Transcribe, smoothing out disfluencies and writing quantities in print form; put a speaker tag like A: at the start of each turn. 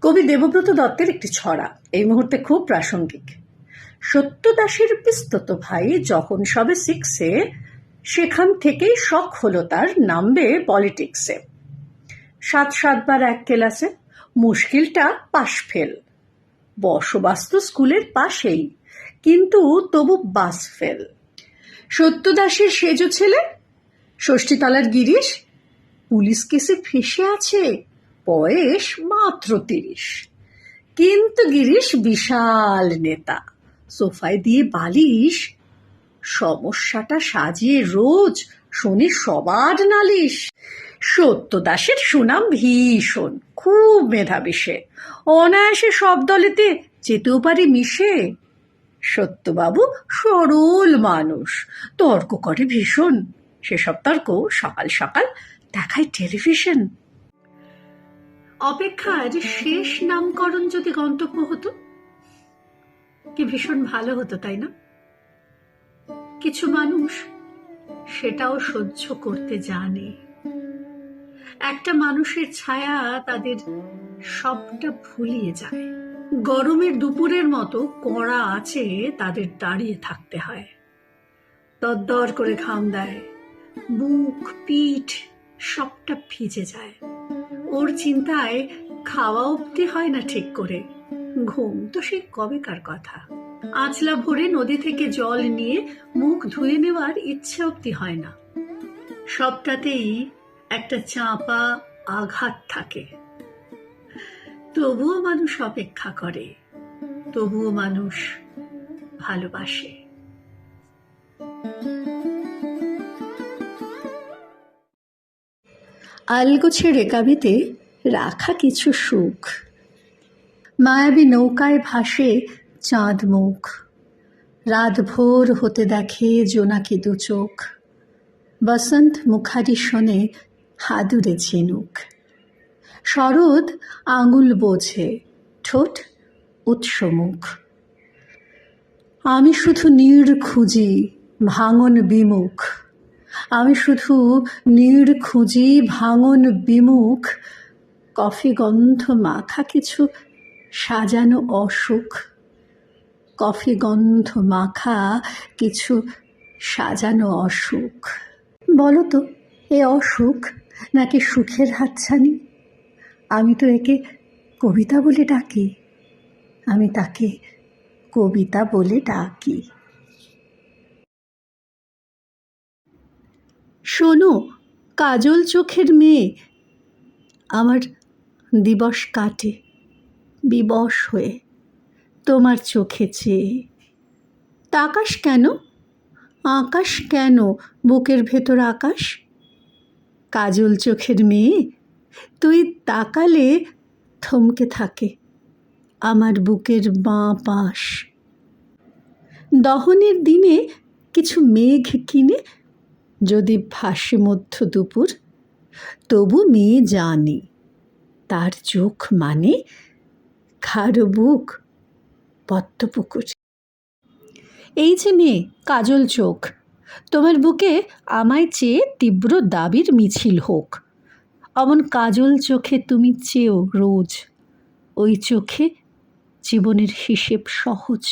A: কবি দেবব্রত দত্তের একটি ছড়া এই মুহূর্তে খুব প্রাসঙ্গিক। সত্যদাসীর পিস্তত ভাই যখন সবে 6-এ, সেখান থেকেই শখ হলো তার নামবে পলিটিক্সে। 7 বার এক ক্লাসে, মুশকিলটা পাশ ফেল। বসবাস তো স্কুলের পাশেই, কিন্তু তবু বাস ফেল। সত্যদাসীর সেজ ছেলে, ষষ্ঠীতলার গিরিশ, পুলিশ কেসে ফেসে আছে, বয়স মাত্র 30। কিন্তু গিরিশ বিশাল নেতা, সোফায় দিয়ে বালিশ, সমস্যাটা সাজিয়ে রোজ শোনে সবার নালিশ। সত্যদাসের সুনাম ভীষণ, খুব মেধাবী সে, অনায়াসে সব দলেতে যেতেও পারে মিশে। সত্যবাবু সরল মানুষ, তর্ক করে ভীষণ, সেসব তর্ক সকাল সকাল দেখায় টেলিভিশন। অপেক্ষার শেষ নামকরণ যদি গন্তব্য হতো, কি ভীষণ ভালো হতো, তাই না? কিছু মানুষ সেটাও সহ্য করতে জানে। একটা মানুষের ছায়া তাদের সবটা ভুলিয়ে যায়। গরমের দুপুরের মতো কড়া আছে তাদের দাঁড়িয়ে থাকতে হয়। দরদর করে ঘাম দেয়, বুক পিঠ সবটা ভিজে যায়। ওর চিন্তায় খাওয়া অবধি হয় না ঠিক করে, ঘুম তো সে কবেকার কথা। আঁচলা ভরে নদী থেকে জল নিয়ে মুখ ধুয়ে নেওয়ার ইচ্ছে অবধি হয় না। সবটাতেই একটা চাপা আঘাত থাকে। তবুও মানুষ অপেক্ষা করে, তবুও মানুষ ভালোবাসে। আলগোছে রেকাবিতে রাখা কিছু সুখ, মায়াবী নৌকায় ভাসে চাঁদ মুখ। রাত ভোর হতে দেখে জোনাকি দু চোখ, বসন্ত মুখারি শোনে হাদুরে ঝিনুক। শরৎ আঙুল বোঝে, ঠোঁট উৎসমুখ। আমি শুধু নীড় খুঁজি ভাঙন বিমুখ, আমি শুধু নীড় খুঁজি ভাঙন বিমুখ। কফি গন্ধ মাখা কিছু সাজানো অসুখ, কফি গন্ধ মাখা কিছু সাজানো অসুখ। বলো তো, এ অসুখ নাকি সুখের হাতছানি? আমি তো একে কবিতা বলে ডাকি, আমি তাকে কবিতা বলে ডাকি। শোনো কাজল চোখের মেয়ে, আমার দিবস কাটে বিবশ হয়ে তোমার চোখে চেয়ে। তাকাস কেন, আকাশ কেন, বুকের ভেতর আকাশ? কাজল চোখের মেয়ে, তুই তাকালে থমকে থাকে আমার বুকের বাঁ পাশ। দহনের দিনে কিছু মেঘ কিনে যদি ভাসে মধ্য দুপুর, তবু মেয়ে জানে তার চোখ মানে খারো বুক পদ্মপুকুর। এই যে মেয়ে কাজল চোখ, তোমার বুকে আমায় চেয়ে তীব্র দাবির মিছিল হোক। অমন কাজল চোখে তুমি চেয়েও রোজ, ওই চোখে জীবনের হিসেব সহজ।